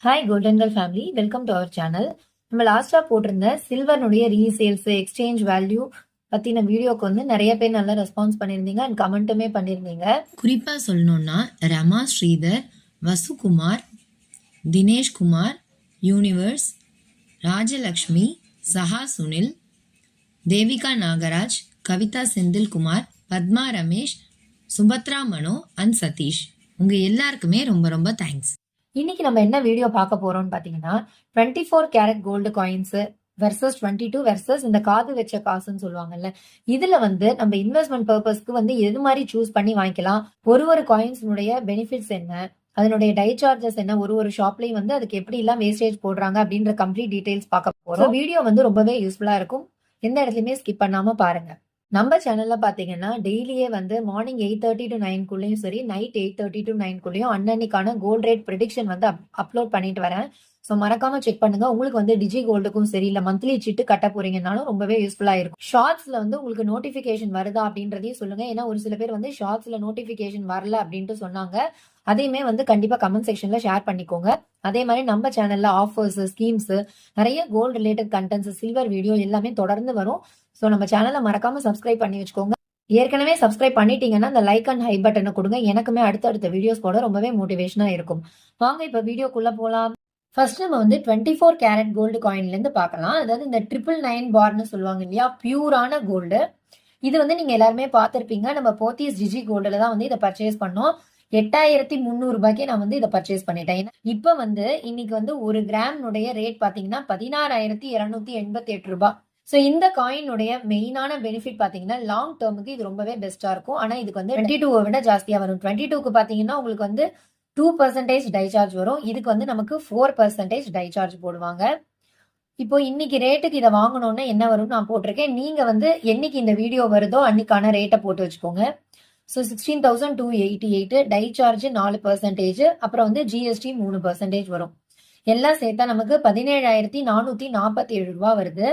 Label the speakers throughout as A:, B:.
A: Hi golden girl family, welcome to our channel. நம்ம லாஸ்டா போட்டிருந்த சில்வர்னுடைய ரீசேல்ஸ் எக்ஸ்சேஞ்ச் வேல்யூ பத்தின வீடியோக்கு வந்து நிறைய பேர் நல்லா ரெஸ்பான்ஸ் பண்ணியிருந்தீங்க அண்ட் கமெண்ட்டுமே பண்ணியிருந்தீங்க.
B: குறிப்பா சொல்லணும்னா Rama Sridhar, வசுகுமார், Dineshkumar, universe, Rajalakshmi, Saha Sunil, Devika Nagaraj, Kavitha Senthilkumar, Padma Ramesh, Subhadra Mano and Satish, உங்க எல்லாருக்குமே ரொம்ப ரொம்ப தேங்க்ஸ்.
A: இன்னைக்கு நம்ம என்ன வீடியோ பார்க்க போறோம்னு பாத்தீங்கன்னா 24 carat gold coins versus 22 versus இந்த காது வச்ச காசுன்னு சொல்லுவாங்கல்ல. இதுல வந்து நம்ம இன்வெஸ்ட்மெண்ட் பர்பஸ்க்கு வந்து எது மாதிரி சூஸ் பண்ணி வாங்கிக்கலாம், ஒரு காயின்ஸுடைய பெனிஃபிட்ஸ் என்ன, அதனுடைய டை சார்ஜஸ் என்ன, ஒரு ஷாப்லயும் வந்து அதுக்கு எப்படி எல்லாம் வேஸ்டேஜ் போடுறாங்க அப்படின்ற கம்ப்ளீட் டீடைல்ஸ் பார்க்க போறோம். வீடியோ வந்து ரொம்பவே யூஸ்ஃபுல்லா இருக்கும், எந்த இடத்துலயுமே ஸ்கிப் பண்ணாம பாருங்க. நம்ம சேனல்ல பாத்தீங்கன்னா டெய்லியே வந்து மார்னிங் 8:30 to 9 சரி, நைட் 8:30 to 9 அன்னன்னைக்கான கோல்ட் ரேட் ப்ரெடிக்ஷன் வந்து அப்லோட் பண்ணிட்டு வரேன். ஸோ மறக்காம செக் பண்ணுங்க. உங்களுக்கு வந்து டிஜி கோல்டுக்கும் சரி இல்ல மந்த்லி சிட்டு கட்ட போறீங்கன்னாலும் ரொம்பவே யூஸ்ஃபுல்லா இருக்கும். ஷார்ட்ஸ்ல வந்து உங்களுக்கு நோட்டிபிகேஷன் வருதா அப்படின்றதையும் சொல்லுங்க. ஏன்னா ஒரு சில பேர் வந்து ஷார்ட்ஸ்ல நோட்டிபிகேஷன் வரல அப்படின்ட்டு சொன்னாங்க. அதையுமே வந்து கண்டிப்பா கமெண்ட் செக்ஷன்ல ஷேர் பண்ணிக்கோங்க. அதே மாதிரி நம்ம சேனல்ல ஆஃபர்ஸ், ஸ்கீம்ஸ், நிறைய gold related contents, silver video எல்லாமே தொடர்ந்து வரும். ஸோ நம்ம சேனலை மறக்காம சப்ஸ்கிரைப் பண்ணி வச்சுக்கோங்க. ஏற்கனவே சப்ஸ்கிரைப் பண்ணிட்டீங்கன்னா அந்த லைக் அண்ட் ஹை பட்டனை கொடுங்க. எனக்குமே அடுத்தடுத்த வீடியோஸ் போட ரொம்பவே மோட்டிவேஷனா இருக்கும். வாங்க இப்ப வீடியோக்குள்ள போலாம். ஃபர்ஸ்ட் நம்ம வந்து 24 கேரட் கோல்டு காயின்ல இருந்து பார்க்கலாம். அதாவது இந்த 999 பார்னு சொல்லுவாங்க இல்லையா, பியூரான கோல்டு. இது வந்து நீங்க எல்லாருமே பார்த்திருப்பீங்க. நம்ம போத்தீஸ் டிஜி கோல்டுல தான் வந்து இதை பர்ச்சேஸ் பண்ணோம். 8300 ரூபாய்க்கே நான் வந்து இதை பர்ச்சேஸ் பண்ணிட்டேன். இப்ப வந்து இன்னைக்கு வந்து ஒரு கிராம்னுடைய ரேட் பாத்தீங்கன்னா 16,288 ரூபாய். ஸோ இந்த காயினுடைய மெயினான பெனிஃபிட் பாத்தீங்கன்னா லாங் டேர்முக்கு இது ரொம்பவே பெஸ்டா இருக்கும். ஆனா இதுக்கு வந்து 22 விட ஜாஸ்தியா வரும். 22க்கு பாத்தீங்கன்னா உங்களுக்கு வந்து 2% டை சார்ஜ் வரும். இதுக்கு வந்து நமக்கு 4% டை சார்ஜ் போடுவாங்க. இப்போ இன்னைக்கு ரேட்டுக்கு இதை வாங்கணும்னா என்ன வரும் நான் போட்டிருக்கேன். நீங்க வந்து என்னைக்கு இந்த வீடியோ வருதோ அன்னைக்கான ரேட்டை போட்டு வச்சுக்கோங்க. ஸோ 16,288, டை சார்ஜ் 4%, அப்புறம் வந்து ஜிஎஸ்டி 3% வரும். எல்லாம் சேர்த்தா நமக்கு 17,447 ரூபாய் வருது.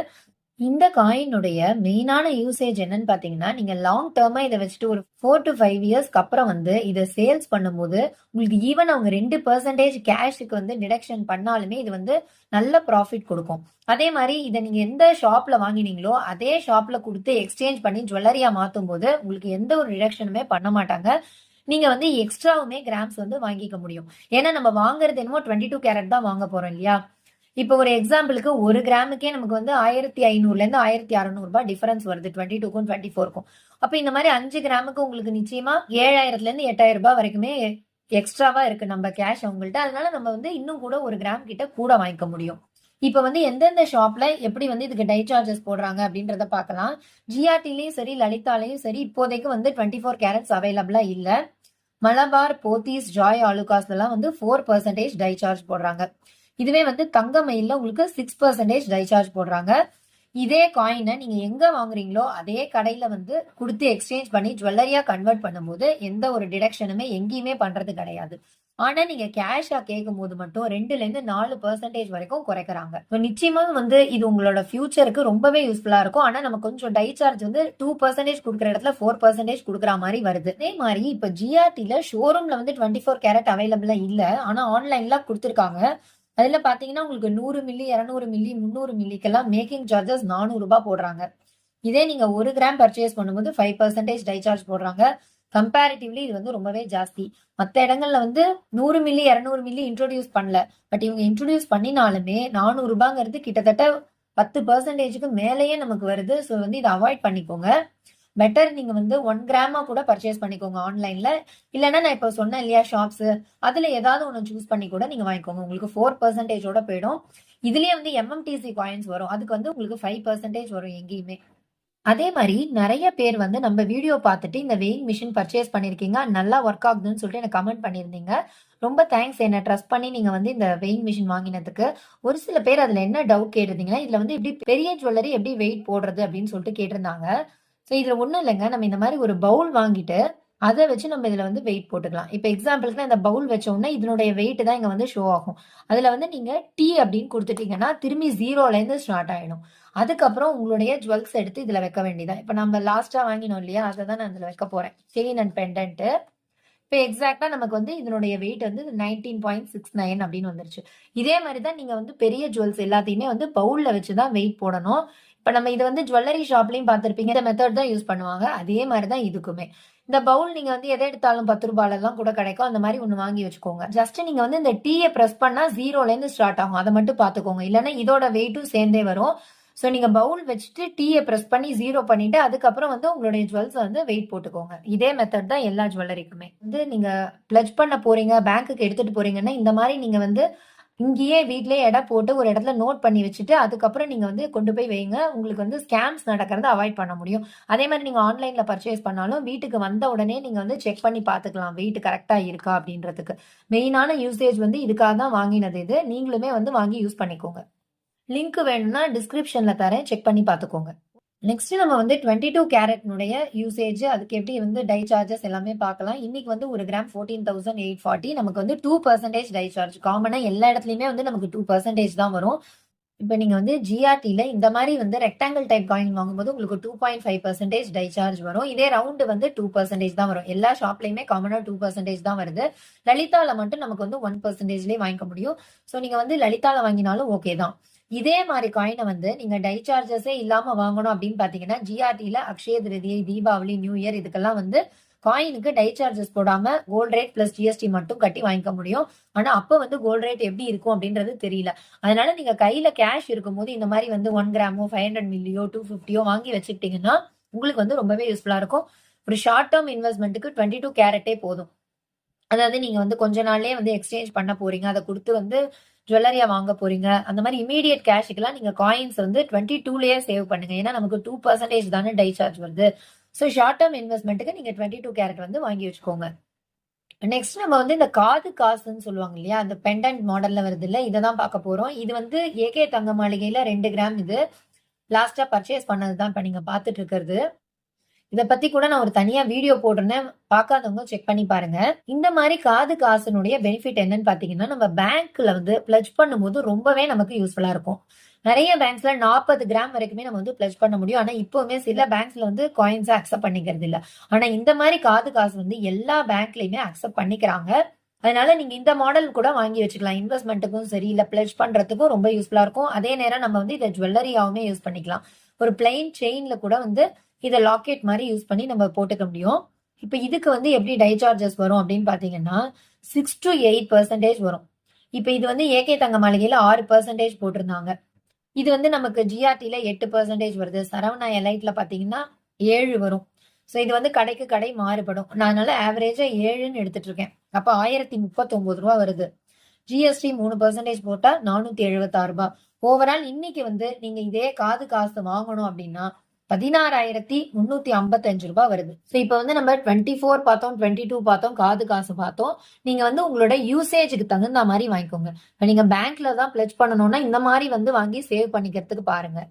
A: இந்த காயினுடைய மெயினான யூசேஜ் என்னன்னு பாத்தீங்கன்னா, நீங்க லாங் டேர்மா இதை வச்சுட்டு ஒரு 4 to 5 இயர்ஸ்க்கு அப்புறம் வந்து இதை சேல்ஸ் பண்ணும்போது உங்களுக்கு ஈவன் அவங்க 2% கேஷுக்கு வந்து டிடக்ஷன் பண்ணாலுமே இது வந்து நல்ல ப்ராஃபிட் கொடுக்கும். அதே மாதிரி இதை நீங்க எந்த ஷாப்ல வாங்கினீங்களோ அதே ஷாப்ல கொடுத்து எக்ஸ்சேஞ்ச் பண்ணி ஜுவல்லரியா மாத்தும் போது உங்களுக்கு எந்த ஒரு டிடக்ஷனுமே பண்ண மாட்டாங்க. நீங்க வந்து எக்ஸ்ட்ராவுமே கிராம்ஸ் வந்து வாங்கிக்க முடியும். ஏன்னா நம்ம வாங்குறது என்னமோ 22 கேரட் தான் வாங்க போறோம் இல்லையா. இப்போ ஒரு எக்ஸாம்பிளுக்கு ஒரு கிராமுக்கே நமக்கு வந்து 1500 இருந்து 1600 ரூபாய் டிஃபரன்ஸ் வருது 22க்கும் 24க்கும். அப்ப இந்த மாதிரி 5 கிராமுக்கு உங்களுக்கு நிச்சயமா 7000 இருந்து 8000 ரூபாய் வரைக்குமே எக்ஸ்ட்ராவா இருக்கு நம்ம கேஷ் அவங்கள்ட்ட. அதனால நம்ம வந்து இன்னும் கூட ஒரு கிராம் கிட்ட கூட வாங்கிக்க முடியும். இப்ப வந்து எந்தெந்த ஷாப்ல எப்படி வந்து இதுக்கு டை சார்ஜஸ் போடுறாங்க அப்படின்றத பார்க்கலாம். ஜிஆர்டிலையும் சரி லலிதாலையும் சரி இப்போதைக்கு வந்து 24 கேரட்ஸ் அவைலபிளா இல்ல. மலபார், போத்தீஸ், ஜாய் ஆலுகாஸ்லாம் வந்து 4% டை சார்ஜ் போடுறாங்க. இதுவே வந்து தங்க மயில்ல உங்களுக்கு 6% டை சார்ஜ் போடுறாங்க. இதே காயினை நீங்க எங்க வாங்குறீங்களோ அதே கடையில வந்து கொடுத்து எக்ஸ்சேஞ்ச் பண்ணி ஜுவல்லரியா கன்வெர்ட் பண்ணும்போது எந்த ஒரு டிடக்ஷனுமே எங்கேயுமே பண்றது கிடையாது. ஆனா நீங்க கேஷா கேட்கும் போது மட்டும் 2ல இருந்து 4% வரைக்கும் குறைக்கிறாங்க. நிச்சயமா வந்து இது உங்களோட ஃபியூச்சருக்கு ரொம்பவே யூஸ்ஃபுல்லா இருக்கும். ஆனா நம்ம கொஞ்சம் டை சார்ஜ் வந்து 2% கொடுக்குற இடத்துல 4% கொடுக்குற மாதிரி வருது. அதே மாதிரி இப்ப ஜிஆர்டில ஷோரூம்ல வந்து 24 கேரட் அவைலபிளா இல்ல, ஆனா ஆன்லைன்ல கொடுத்துருக்காங்க. அதுல பாத்தீங்கன்னா உங்களுக்கு 100 மில்லி, 200 மில்லி, 300 மில்லிக்கெல்லாம் மேக்கிங் சார்ஜஸ் 400 ரூபாய் போடுறாங்க. இதே நீங்க 1 கிராம் பர்ச்சேஸ் பண்ணும்போது 5% டை சார்ஜ் போடுறாங்க. கம்பேரிட்டிவ்லி இது வந்து ரொம்பவே ஜாஸ்தி. மற்ற இடங்கள்ல வந்து 100 மில்லி 200 மில்லி இன்ட்ரோடியூஸ் பண்ணல. பட் இவங்க இன்ட்ரோடியூஸ் பண்ணினாலுமே 400 ரூபாங்கிறது கிட்டத்தட்ட 10%க்கு மேலேயே நமக்கு வருது. ஸோ வந்து இதை அவாய்ட் பண்ணிக்கோங்க. பெட்டர் நீங்க வந்து 1 கிராமா கூட பர்ச்சேஸ் பண்ணிக்கோங்க ஆன்லைன்ல. இல்லைன்னா நான் இப்போ சொன்னேன் இல்லையா ஷாப்ஸ், அதுல ஏதாவது ஒன்று சூஸ் பண்ணி கூட நீங்க வாங்கிக்கோங்க. உங்களுக்கு 4%ஓட போயிடும். இதுலயே வந்து எம்எம்டிசி காயின்ஸ் வரும், அதுக்கு வந்து உங்களுக்கு 5% வரும் எங்கேயுமே. அதே மாதிரி நிறைய பேர் வந்து நம்ம வீடியோ பார்த்துட்டு இந்த வெயிங் மிஷின் பர்ச்சேஸ் பண்ணிருக்கீங்க, நல்லா ஒர்க் ஆகுதுன்னு சொல்லிட்டு எனக்கு கமெண்ட் பண்ணியிருந்தீங்க. ரொம்ப தேங்க்ஸ் என்ன ட்ரஸ்ட் பண்ணி நீங்க வந்து இந்த வெயிங் மிஷின் வாங்கினதுக்கு. ஒரு சில பேர் அதுல என்ன டவுட் கேட்டிருந்தீங்கன்னா, இதுல வந்து எப்படி பெரிய ஜுவல்லரி எப்படி வெயிட் போடுறது அப்படின்னு சொல்லிட்டு கேட்டிருந்தாங்க. ஸோ இதுல ஒண்ணும் இல்லைங்க, நம்ம இந்த மாதிரி ஒரு பவுல் வாங்கிட்டு அதை வச்சு நம்ம இதுல வந்து வெயிட் போட்டுக்கலாம். இப்போ எக்ஸாம்பிளுக்கு இந்த பவுல் வச்சோம்னா இதனுடைய வெயிட் தான் இங்க வந்து ஷோ ஆகும். அதுல வந்து நீங்க டி அப்படின்னு கொடுத்துட்டீங்கன்னா திரும்பி 0ல இருந்து ஸ்டார்ட் ஆயிடும். அதுக்கப்புறம் உங்களுடைய ஜுவல்ஸ் எடுத்து இதுல வைக்க வேண்டியதான். இப்ப நம்ம லாஸ்டா வாங்கினோம் இல்லையா, அதை தான் நான் இதுல வைக்க போறேன், செயின் அண்ட் பெண்டன்ட். இப்போ எக்ஸாக்டா நமக்கு வந்து இதனுடைய வெயிட் வந்து 19.69 அப்படின்னு வந்துருச்சு. இதே மாதிரி தான் நீங்க வந்து பெரிய ஜுவல்ஸ் எல்லாத்தையுமே வந்து பவுல்ல வச்சு தான் வெயிட் போடணும். இப்ப நம்ம இத வந்து ஜுவல்லரி ஷாப்லயும் பார்த்திருப்பீங்க. இந்த மெத்தட் தான் யூஸ் பண்ணுவாங்க. அதே மாதிரி தான் இதுக்குமே. இந்த பவுல் நீங்க வந்து எத எடுத்தாலும் ரூ. 10 கூட கிடைக்கும். அந்த மாதிரி ஒண்ணு வாங்கி வச்சுக்கோங்க. ஜஸ்ட் நீங்க வந்து இந்த டீய பிரஸ் பண்ணா 0ல இருந்து ஸ்டார்ட் ஆகும். அத மட்டும் பார்த்துக்கோங்க. இல்லன்னா இதோட வெயிட்டும் சேர்ந்தே வரும். சோ நீங்க பவுல் வச்சுட்டு டீய பிரஸ் பண்ணி 0 பண்ணிட்டு அதுக்கப்புறம் வந்து உங்களுடைய ஜுவல்ஸ் வந்து வெயிட் போட்டுக்கோங்க. இதே மெத்தட் தான் எல்லா ஜுவல்லரிக்குமே. வந்து நீங்க பிளட்ஜ் பண்ண போறீங்க, பேங்க்குக்கு எடுத்துட்டு போறீங்கன்னா இந்த மாதிரி நீங்க வந்து இங்கேயே வீட்லயே எடை போட்டு ஒரு இடத்துல நோட் பண்ணி வச்சுட்டு அதுக்கப்புறம் நீங்க வந்து கொண்டு போய் வைங்க. உங்களுக்கு வந்து ஸ்கேம்ஸ் நடக்கிறத அவாய்ட் பண்ண முடியும். அதே மாதிரி நீங்க ஆன்லைன்ல பர்ச்சேஸ் பண்ணாலும் வீட்டுக்கு வந்த உடனே நீங்க வந்து செக் பண்ணி பார்த்துக்கலாம். வெயிட் கரெக்ட்டா இருக்கா அப்படின்றதுக்கு. மெயினான யூசேஜ் வந்து இதுக்காக தான் வாங்கினது இது. நீங்களுமே வந்து வாங்கி யூஸ் பண்ணிக்கோங்க. லிங்க் வேணும்னா டிஸ்கிரிப்ஷன்ல தரேன். செக் பண்ணி பார்த்துக்கோங்க. நெக்ஸ்ட் நம்ம வந்து 22 கேரட்னுடைய யூசேஜ் அதுக்கு எப்படி வந்து டை சார்ஜஸ் எல்லாமே பார்க்கலாம். இன்னைக்கு வந்து 1 கிராம் 14,840 நமக்கு வந்து 2% டை சார்ஜ். காமனா எல்லா இடத்துலயுமே வந்து நமக்கு 2% தான் வரும். இப்ப நீங்க வந்து ஜிஆர்டில இந்த மாதிரி வந்து ரெக்டாங்கிள் டைப் காயின் வாங்கும்போது உங்களுக்கு 2.5% டை சார்ஜ் வரும். இதே ரவுண்ட் வந்து 2% தான் வரும். எல்லா ஷாப்லயுமே காமனா 2% தான் வருது. லலிதால மட்டும் நமக்கு வந்து 1%லயே வாங்கிக்க முடியும். சோ நீங்க வந்து லலிதால வாங்கினாலும் ஓகே தான். இதே மாதிரி காயினை வந்து நீங்க டை சார்ஜஸே இல்லாம வாங்கணும் அப்படின்னு பாத்தீங்கன்னா ஜிஆர்டில அக்ஷய திருதியை, தீபாவளி, நியூ இயர் இதுக்கெல்லாம் வந்து காயினுக்கு டை சார்ஜஸ் போடாம கோல்ட் ரேட் பிளஸ் ஜிஎஸ்டி மட்டும் கட்டி வாங்கிக்க முடியும். ஆனா அப்ப வந்து கோல்ட் ரேட் எப்படி இருக்கும் அப்படின்றது தெரியல. அதனால நீங்க கையில கேஷ் இருக்கும்போது இந்த மாதிரி வந்து 1 கிராமோ 500 மில்லியோ 250 வாங்கி வச்சுக்கிட்டீங்கன்னா உங்களுக்கு வந்து ரொம்பவே யூஸ்ஃபுல்லா இருக்கும். ஒரு ஷார்ட் டேர்ம் இன்வெஸ்ட்மெண்ட்டுக்கு 22 கேரட்டே போதும். அதாவது நீங்க வந்து கொஞ்ச நாள்லயே வந்து எக்ஸ்சேஞ்ச் பண்ண போறீங்க. அத குடுத்து வந்து ஜுவல்லரியா வாங்க போறீங்க. அந்த மாதிரி இமிடியேட் கேஷ்க்குலாம் நீங்க காயின்ஸ் வந்து 22லயே சேவ் பண்ணுங்க. ஏன்னா நமக்கு 2% தானே டை சார்ஜ் வருது. சோ ஷார்ட் டேர்ம் இன்வெஸ்ட்மெண்ட்டுக்கு நீங்க 22 கேரட் வந்து வாங்கி வச்சுக்கோங்க. நெக்ஸ்ட் நம்ம வந்து இந்த காது காசுன்னு சொல்லுவாங்க இல்லையா? அந்த பெண்டன்ட் மாடல்ல வருது இல்ல? இத தான் பார்க்க போறோம். இது வந்து ஏகே தங்க மாளிகையில 2 கிராம் இது. லாஸ்ட்டா பர்ச்சேஸ் பண்ணது தான் இப்ப நீங்க பார்த்துட்டு இருக்கிறது. இத பத்தி கூட நான் ஒரு தனியா வீடியோ போட்டிருந்தேன். பார்க்காதவங்க செக் பண்ணி பாருங்க. இந்த மாதிரி காது காசுனுடைய பெனிஃபிட் என்னன்னு பாத்தீங்கன்னா, நம்ம பேங்க்ல வந்து பிளட்ஜ் பண்ணும்போது ரொம்பவே நமக்கு யூஸ்ஃபுல்லா இருக்கும். நிறைய பேங்க்ஸ்ல 40 கிராம் வரைக்குமே நம்ம வந்து பிளட்ஜ் பண்ண முடியும். ஆனா இப்பவுமே சில பேங்க்ஸ்ல வந்து காயின்ஸ் அக்செப்ட் பண்ணிக்கிறது இல்ல. ஆனா இந்த மாதிரி காது காசு வந்து எல்லா பேங்க்லயுமே அக்செப்ட் பண்ணிக்கிறாங்க. அதனால நீங்க இந்த மாடல் கூட வாங்கி வச்சுக்கலாம். இன்வெஸ்ட்மெண்ட்டுக்கும் சரி, இல்ல பிளட்ஜ் பண்றதுக்கும் ரொம்ப யூஸ்ஃபுல்லா இருக்கும். அதே நேரம் நம்ம வந்து இதை ஜுவல்லரியாவுமே யூஸ் பண்ணிக்கலாம். ஒரு பிளைன் செயின்ல கூட வந்து இதை லாக்கெட் மாதிரி யூஸ் பண்ணி நம்ம போட்டுக்க முடியும். இப்ப இதுக்கு வந்து எப்படி டை சார்ஜஸ் வரும் அப்படின்னு பாத்தீங்கன்னா 6 to 8% வரும். இப்ப இது வந்து ஏகே தங்க மாளிகையில 6% போட்டிருந்தாங்க. இது வந்து நமக்கு ஜிஆர்டில 8% வருது. சரவணா எலைட்ல பாத்தீங்கன்னா 7 வரும். சோ இது வந்து கடைக்கு கடை மாறுபடும். நான் அதனால ஆவரேஜா 7ன்னு எடுத்துட்டு இருக்கேன். அப்ப ரூ. 1039 வருது. ஜிஎஸ்டி 3% போட்டா ரூ. 476. ஓவரால் இன்னைக்கு வந்து நீங்க இதே காது காசு வாங்கணும் அப்படின்னா ரூ. 16,355 வருது. சோ இப்ப வந்து நம்ம 24 பார்த்தோம், 22 பார்த்தோம், காது காசு பார்த்தோம். நீங்க வந்து உங்களோட யூசேஜுக்கு தகுந்த மாதிரி வாங்கிக்கோங்க. இப்ப நீங்க பேங்க்ல தான் பிளட்ஜ் பண்ணணும்னா இந்த மாதிரி வந்து வாங்கி சேவ் பண்ணிக்கிறதுக்கு பாருங்க.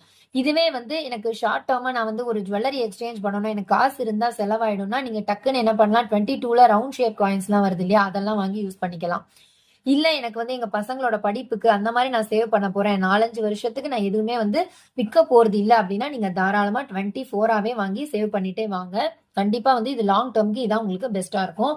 A: இதுவே வந்து எனக்கு ஷார்ட் டேர்மா நான் வந்து ஒரு ஜுவல்லரி எக்ஸ்சேஞ்ச் பண்ணணும், எனக்கு காசு இருந்தா செலவாயிடும்னா நீங்க டக்குன்னு என்ன பண்ணலாம், 22ல ரவுண்ட் ஷேப் காயின்ஸ் எல்லாம் வருது இல்லையா? அதெல்லாம் வாங்கி யூஸ் பண்ணிக்கலாம். இல்ல எனக்கு வந்து எங்க பசங்களோட படிப்புக்கு அந்த மாதிரி நான் சேவ் பண்ண போறேன். 4, 5 வருஷத்துக்கு நான் எதுவுமே வந்து விற்க போறது இல்ல அப்படின்னா நீங்க தாராளமா 24ஆவே வாங்கி சேவ் பண்ணிட்டே வாங்க. கண்டிப்பா வந்து இது லாங் டேர்ம்க்கு இதான் உங்களுக்கு பெஸ்டா இருக்கும்.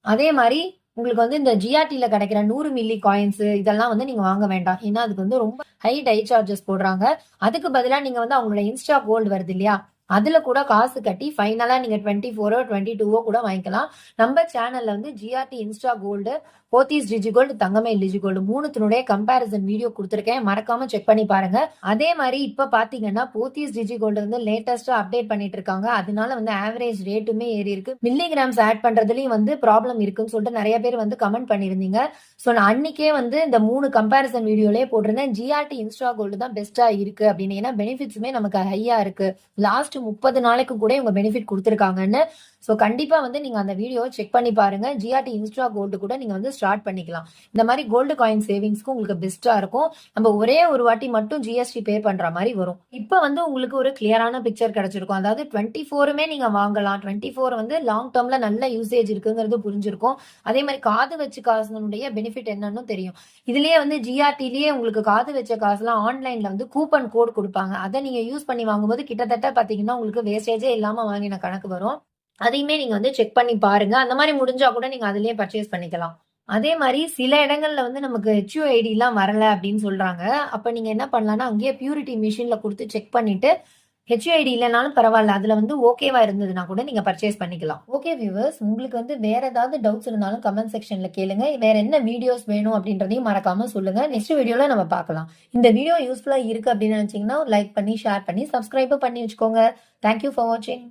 A: அதே மாதிரி உங்களுக்கு வந்து இந்த ஜிஆர்டில கிடைக்கிற 100 மில்லி காயின்ஸ் இதெல்லாம் வந்து நீங்க வாங்க வேண்டாம். ஏன்னா அதுக்கு வந்து ரொம்ப ஹை டை சார்ஜஸ் போடுறாங்க. அதுக்கு பதிலா நீங்க வந்து அவங்களோட இன்ஸ்டா கோல்டு வருது இல்லையா? அதுல கூட காசு கட்டி ஃபைனலா நீங்க 24ஓ 22ஓ கூட வாங்கிக்கலாம். நம்ம சேனல்ல வந்து ஜிஆர்டி இன்ஸ்டா கோல்டு, போத்தீஸ் டிஜி கோல்டு, தங்கமயில் டிஜி கோல்டு 3த்தினுடைய கம்பேரிசன் வீடியோ கொடுத்திருக்கேன். மறக்காம செக் பண்ணி பாருங்க. அதே மாதிரி இப்ப பாத்தீங்கன்னா போத்தீஸ் டிஜி கோல்டு வந்து லேட்டஸ்டா அப்டேட் பண்ணிட்டு இருக்காங்க. அதனால வந்து ஆவரேஜ் ரேட்டுமே ஏறி இருக்கு. மில்லிகிராம்ஸ் ஆட் பண்றதுலயும் வந்து ப்ராப்ளம் இருக்குன்னு சொல்லிட்டு நிறைய பேர் வந்து கமெண்ட் பண்ணிருந்தீங்க. சோ நான் அன்னைக்கே வந்து இந்த 3 கம்பேரிசன் வீடியோலயே போட்டிருந்தேன். ஜிஆர்டி இன்ஸ்டா கோல்டு தான் பெஸ்டா இருக்கு அப்படின்னு. ஏன்னா பெனிஃபிட்ஸுமே நமக்கு ஹையா இருக்கு. லாஸ்ட் 30 நாளைக்கு கூட இவங்க பெனிஃபிட் கொடுத்திருக்காங்கன்னு. சோ கண்டிப்பா வந்து நீங்க அந்த வீடியோ செக் பண்ணி பாருங்க. ஜிஆர்டி இன்ஸ்டா கோல்டு கூட நீங்க வந்து ஸ்டார்ட் பண்ணிக்கலாம். இந்த மாதிரி கோல்டு காயின் சேவிங்ஸ்க்கு உங்களுக்கு பெஸ்டா இருக்கும். நம்ம ஒரே ஒரு வாட்டி மட்டும் ஜிஎஸ்டி பே பண்ற மாதிரி வரும். இப்ப வந்து உங்களுக்கு ஒரு கிளியரான பிக்சர் கிடைச்சிருக்கும். அதாவது 24மே நீங்க வாங்கலாம். 24 வந்து லாங் டேர்ம்ல நல்ல யூசேஜ் இருக்குங்கிறது புரிஞ்சிருக்கும். அதே மாதிரி காது வச்சு காசுனுடைய பெனிஃபிட் என்னன்னு தெரியும். இதுலயே வந்து ஜிஆர்டிலயே உங்களுக்கு காது வச்ச காசுலாம் ஆன்லைன்ல வந்து கூப்பன் கோட் கொடுப்பாங்க. அதை நீங்க யூஸ் பண்ணி வாங்கும்போது கிட்டத்தட்ட பாத்தீங்கன்னா உங்களுக்கு வேஸ்டேஜே இல்லாம வாங்கின கணக்கு வரும். அதையுமே நீங்க வந்து செக் பண்ணி பாருங்க. அந்த மாரி முடிஞ்சா கூட நீங்க அதிலேயே பர்ச்சேஸ் பண்ணிக்கலாம். அதே மாரி சில இடங்கள்ல வந்து நமக்கு HUIDலாம் வரல அப்படின்னு சொல்றாங்க. அப்ப நீங்க என்ன பண்ணலாம்னா, அங்கேயே பியூரிட்டி மிஷின்ல குடுத்து செக் பண்ணிட்டு, HUID இல்லனாலும் பரவால்ல. அதுல வந்து ஓகேவா இருந்ததுன்னா கூட நீங்க பர்ச்சேஸ் பண்ணிக்கலாம். ஓகே வியூவர்ஸ், உங்களுக்கு வந்து வேற ஏதாவது டவுட்ஸ் இருந்தாலும் கமெண்ட் செக்ஷன்ல கேளுங்க. வேற என்ன வீடியோஸ் வேணும் அப்படின்றதையும் மறக்காம சொல்லுங்க. நெக்ஸ்ட் வீடியோல நம்ம பார்க்கலாம். இந்த வீடியோ யூஸ்ஃபுல்லா இருக்கு அப்படின்னு நினைச்சீங்கன்னா, லைக் பண்ணி, ஷேர் பண்ணி, சப்ஸ்கிரைபும் பண்ணி வச்சுக்கோங்க. தேங்க் யூ ஃபார் வாட்சிங்.